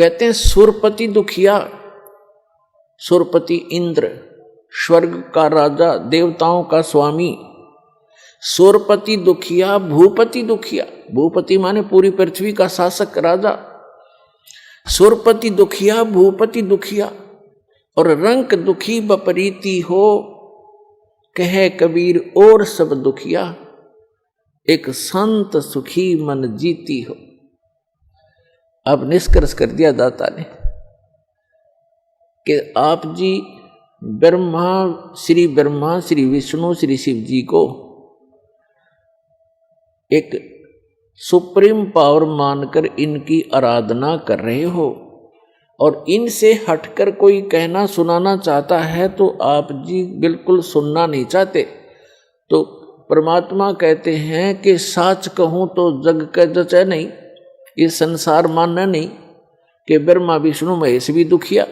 कहते हैं सुरपति दुखिया, सुरपति इंद्र स्वर्ग का राजा, देवताओं का स्वामी। सुरपति दुखिया, भूपति दुखिया, भूपति माने पूरी पृथ्वी का शासक राजा। सुरपति दुखिया, भूपति दुखिया, और रंक दुखी बपरीती हो, कहे कबीर और सब दुखिया, एक संत सुखी मन जीती हो। अब निष्कर्ष कर दिया दाता ने कि आप जी ब्रह्मा, श्री विष्णु, श्री शिव जी को एक सुप्रीम पावर मानकर इनकी आराधना कर रहे हो, और इनसे हटकर कोई कहना सुनाना चाहता है तो आप जी बिल्कुल सुनना नहीं चाहते। तो परमात्मा कहते हैं कि साच कहूँ तो जग का जचे नहीं, ये संसार मानना नहीं कि ब्रह्मा विष्णु महेश भी दुखिया,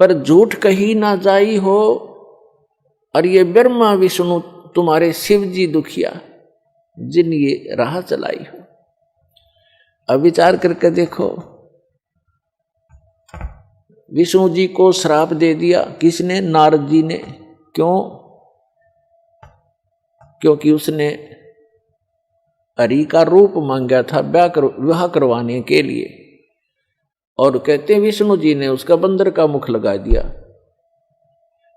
पर झूठ कही ना जाई हो, और ये ब्रह्मा विष्णु तुम्हारे शिव जी दुखिया जिन ये राह चलाई हो। अब विचार करके देखो, विष्णु जी को श्राप दे दिया किसने? नारद जी ने। क्यों? क्योंकि उसने हरि का रूप मांगा था विवाह करवाने के लिए, और कहते हैं विष्णु जी ने उसका बंदर का मुख लगा दिया,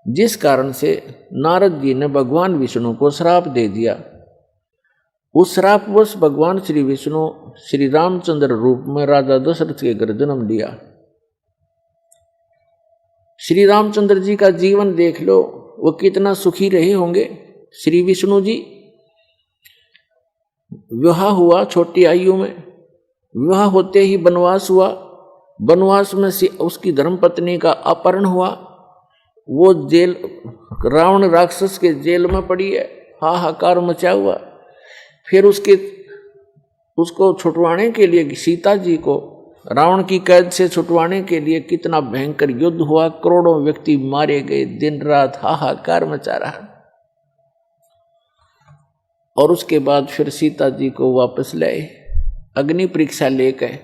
जिस कारण से नारद जी ने भगवान विष्णु को श्राप दे दिया। उस श्रापवश भगवान श्री विष्णु श्री रामचंद्र रूप में राजा दशरथ के घर जन्म लिया। श्री रामचंद्र जी का जीवन देख लो, वो कितना सुखी रहे होंगे। श्री विष्णु जी विवाह हुआ छोटी आयु में, विवाह होते ही वनवास हुआ, वनवास में से उसकी धर्मपत्नी का अपहरण हुआ, वो जेल, रावण राक्षस के जेल में पड़ी है, हाहाकार मचा हुआ। फिर उसको छुटवाने के लिए सीता जी को रावण की कैद से छुटवाने के लिए कितना भयंकर युद्ध हुआ, करोड़ों व्यक्ति मारे गए, दिन रात हाहाकार मचा रहा। और उसके बाद फिर सीता जी को वापस लाए, अग्नि परीक्षा लेकर।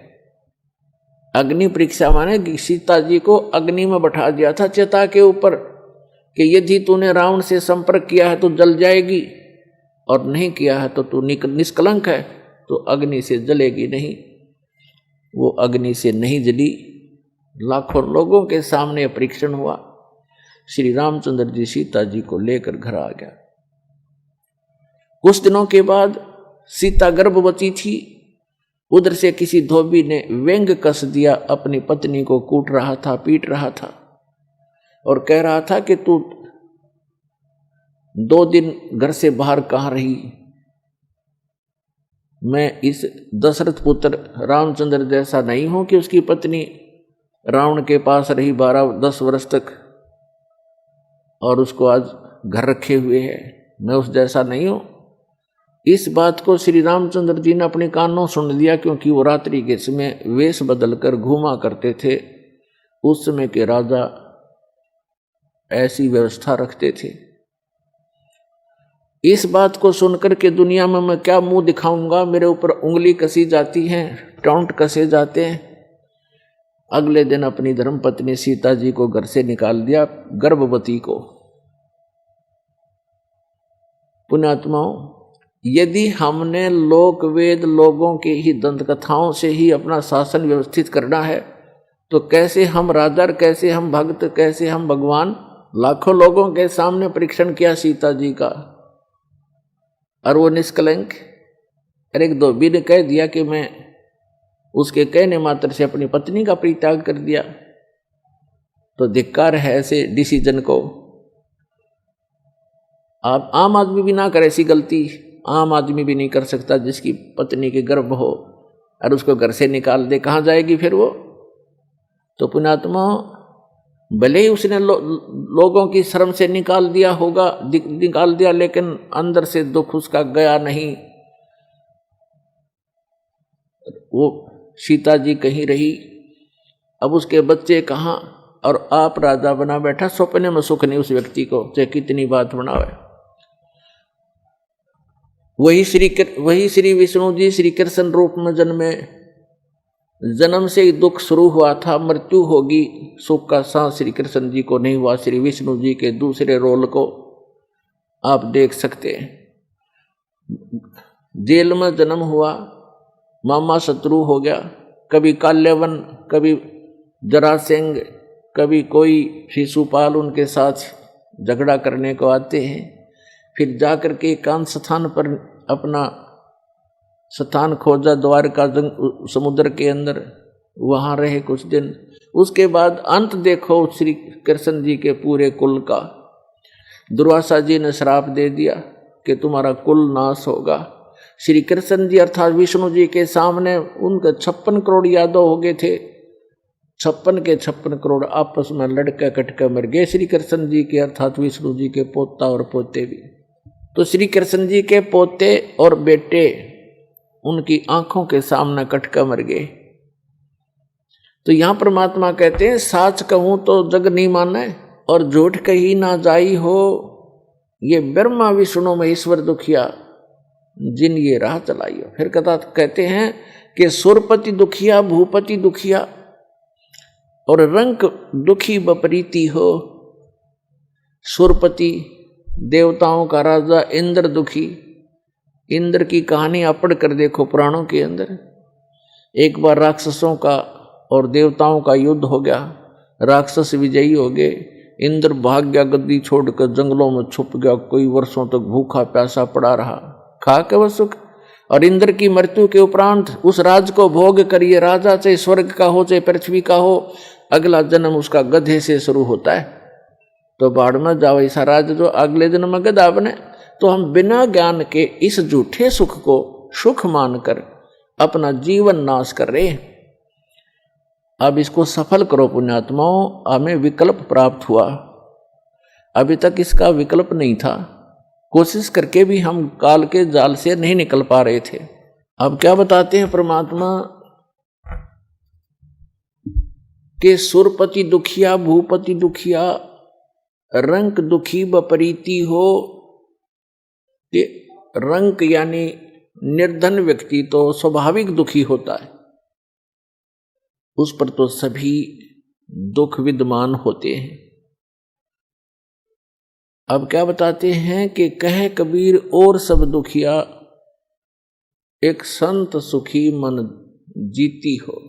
अग्नि परीक्षा माने कि सीता जी को अग्नि में बैठा दिया था चिता के ऊपर कि यदि तूने रावण से संपर्क किया है तो जल जाएगी, और नहीं किया है तो तू निष्कलंक है, तो अग्नि से जलेगी नहीं। वो अग्नि से नहीं जली, लाखों लोगों के सामने परीक्षण हुआ। श्री रामचंद्र जी सीता जी को लेकर घर आ गया। कुछ दिनों के बाद सीता गर्भवती थी, उधर से किसी धोबी ने व्यंग कस दिया, अपनी पत्नी को कूट रहा था, पीट रहा था, और कह रहा था कि तू 2 दिन घर से बाहर कहाँ रही? मैं इस दशरथ पुत्र रामचंद्र जैसा नहीं हूं कि उसकी पत्नी रावण के पास रही 12-10 वर्ष तक और उसको आज घर रखे हुए है, मैं उस जैसा नहीं हूं। इस बात को श्री रामचंद्र जी ने अपने कानों सुन लिया, क्योंकि वो रात्रि के समय वेश बदलकर घूमा करते थे। उस समय के राजा ऐसी व्यवस्था रखते थे। इस बात को सुनकर के दुनिया में मैं क्या मुंह दिखाऊंगा, मेरे ऊपर उंगली कसी जाती है, टॉन्ट कसे जाते हैं। अगले दिन अपनी धर्मपत्नी सीता जी को घर से निकाल दिया, गर्भवती को। पुण्यात्माओं, यदि हमने लोक वेद लोगों के ही दंत कथाओं से ही अपना शासन व्यवस्थित करना है, तो कैसे हम राजा, कैसे हम भक्त, कैसे हम भगवान? लाखों लोगों के सामने परीक्षण किया सीता जी का, और वो निष्कलंक। और एक धोबी ने कह दिया कि मैं उसके कहने मात्र से अपनी पत्नी का परित्याग कर दिया, तो धिक्कार है ऐसे डिसीजन को। आप आम आदमी भी ना करे ऐसी गलती, आम आदमी भी नहीं कर सकता। जिसकी पत्नी के गर्भ हो और उसको घर से निकाल दे, कहाँ जाएगी फिर वो? तो पुण्यात्मा, भले ही उसने लोगों की शर्म से निकाल दिया होगा, निकाल दिया, लेकिन अंदर से दुख उसका गया नहीं। वो सीता जी कहीं रही, अब उसके बच्चे कहाँ, और आप राजा बना बैठा। सपने में सुख नहीं उस व्यक्ति को, चाहे कितनी बात बनावे। वही श्री विष्णु जी श्री कृष्ण रूप में जन्मे, जन्म से ही दुख शुरू हुआ था, मृत्यु होगी, सुख का सांस श्री कृष्ण जी को नहीं हुआ। श्री विष्णु जी के दूसरे रोल को आप देख सकते हैं। जेल में जन्म हुआ, मामा शत्रु हो गया, कभी काल्यवन, कभी जरासेंग, कभी कोई शिशुपाल उनके साथ झगड़ा करने को आते हैं। फिर जाकर के एकांत स्थान पर अपना स्थान खोजा, द्वारका समुद्र के अंदर, वहाँ रहे कुछ दिन। उसके बाद अंत देखो श्री कृष्ण जी के पूरे कुल का। दुर्वासा जी ने श्राप दे दिया कि तुम्हारा कुल नाश होगा। श्री कृष्ण जी अर्थात विष्णु जी के सामने उनके 56 करोड़ यादव हो गए थे। 56 के 56 करोड़ आपस में लड़के कटके मर गए। श्री कृष्ण जी के अर्थात विष्णु जी के पोता और पोते भी। तो श्री कृष्ण जी के पोते और बेटे उनकी आंखों के सामने कटके मर गए। तो यहां परमात्मा कहते हैं, साच कहूं तो जग नहीं माने और झूठ कही ना जाई हो। ये ब्रह्मा विष्णु महेश्वर दुखिया जिन ये राह चलाई हो। फिर कहते हैं कि सुरपति दुखिया, भूपति दुखिया और रंक दुखी बपरीती हो। सुरपति देवताओं का राजा इंद्र दुखी। इंद्र की कहानी आप पढ़ कर देखो पुराणों के अंदर। एक बार राक्षसों का और देवताओं का युद्ध हो गया, राक्षस विजयी हो गए। इंद्र भाग गया, गद्दी छोड़कर जंगलों में छुप गया, कोई वर्षों तक भूखा प्यासा पड़ा रहा, खा के वह सुख। और इंद्र की मृत्यु के उपरांत उस राज को भोग करिए, राजा चाहे स्वर्ग का हो चाहे पृथ्वी का हो, अगला जन्म उसका गधे से शुरू होता है। तो बाढ़ में जाओ ऐसा राज जो अगले जन्म में गधा बने। तो हम बिना ज्ञान के इस झूठे सुख को सुख मानकर अपना जीवन नाश कर रहे हैं। अब इसको सफल करो पुण्यात्माओं। हमें विकल्प प्राप्त हुआ, अभी तक इसका विकल्प नहीं था। कोशिश करके भी हम काल के जाल से नहीं निकल पा रहे थे। अब क्या बताते हैं परमात्मा के सुरपति दुखिया, भूपति दुखिया, रंक दुखी बपरीती हो। ये रंक यानी निर्धन व्यक्ति तो स्वाभाविक दुखी होता है, उस पर तो सभी दुख विद्यमान होते हैं। अब क्या बताते हैं कि कहे कबीर और सब दुखिया, एक संत सुखी मन जीती हो।